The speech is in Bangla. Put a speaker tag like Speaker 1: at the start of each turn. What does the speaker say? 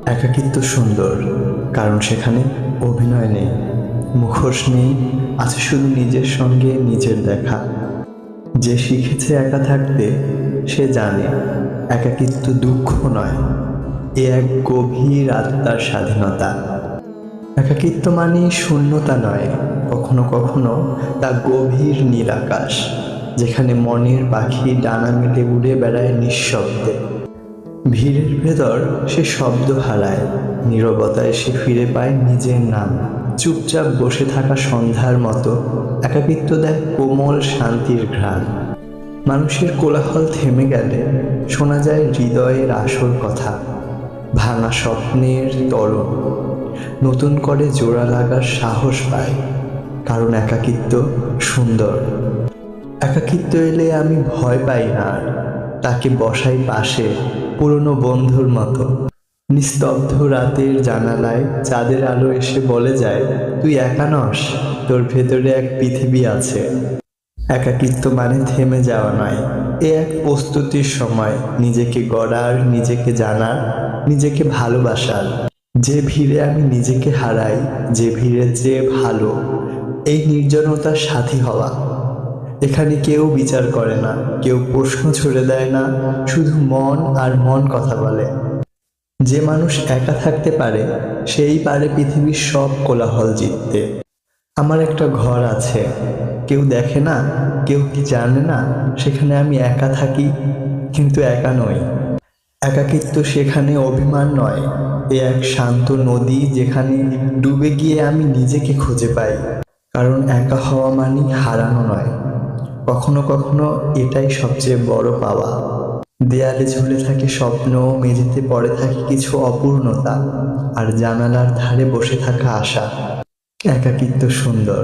Speaker 1: একাকিত্ব সুন্দর, কারণ সেখানে অভিনয় নেই, মুখোশ নেই, আছে শুধু নিজের সঙ্গে নিজের দেখা। যে শিখেছে একা থাকতে সে জানে একাকিত্ব দুঃখ নয়, এ এক গভীর আত্মার স্বাধীনতা। একাকিত্ব মানে শূন্যতা নয়, কখনো কখনো তা গভীর নীল আকাশ, যেখানে মনের পাখি ডানা মেলে উড়ে বেড়ায় নিঃশব্দে। ভিড়ের ভেতর সে শব্দ হারায়, নীরবতায় সে ফিরে পায় নিজের নাম। চুপচাপ বসে থাকা সন্ধ্যার মতো একাকিত্ব দেয় কোমল শান্তির ঘ্রাণ। মানুষের কোলাহল থেমে গেলে শোনা যায় হৃদয়ের আসল কথা, ভাঙা স্বপ্নের ত্বরণ নতুন করে জোড়া লাগার সাহস পায়। কারণ একাকিত্ব সুন্দর। একাকিত্ব এলে আমি ভয় পাই না আর, তাকে বসাই পাশে পুরনো বন্ধুর মতো। নিস্তব্ধ রাতের জানালায় চাঁদের আলো এসে বলে যায়, তুই একা নস, তোর ভেতরে এক পৃথিবী আছে। একাকিত্ব মানে থেমে যাওয়া নয়, এ এক প্রস্তুতির সময়, নিজেকে গড়ার, নিজেকে জানার, নিজেকে ভালোবাসার। যে ভিড়ে আমি নিজেকে হারাই, যে ভিড়ের চেয়ে ভালো এই নির্জনতার সাথী হওয়া। এখানে কেউ বিচার করে না, কেউ প্রশ্ন ছুড়ে দেয় না, শুধু মন আর মন কথা বলে। যে মানুষ একা থাকতে পারে সেই পারে পৃথিবীর সব কোলাহল জিততে। আমার একটা ঘর আছে, কেউ দেখে না, কেউ কি জানে না, সেখানে আমি একা থাকি, কিন্তু একা নই। একাকিত্ব সেখানে অভিমান নয়, এ এক শান্ত নদী, যেখানে ডুবে গিয়ে আমি নিজেকে খুঁজে পাই। কারণ একা হওয়া মানে হারানো নয়, কখনো কখনো এটাই সবচেয়ে বড় পাওয়া। দেয়ালে ঝুলে থাকে স্বপ্ন, মেঝেতে পড়ে থাকে কিছু অপূর্ণতা, আর জানালার ধারে বসে থাকা আশা। একাকিত্ব সুন্দর।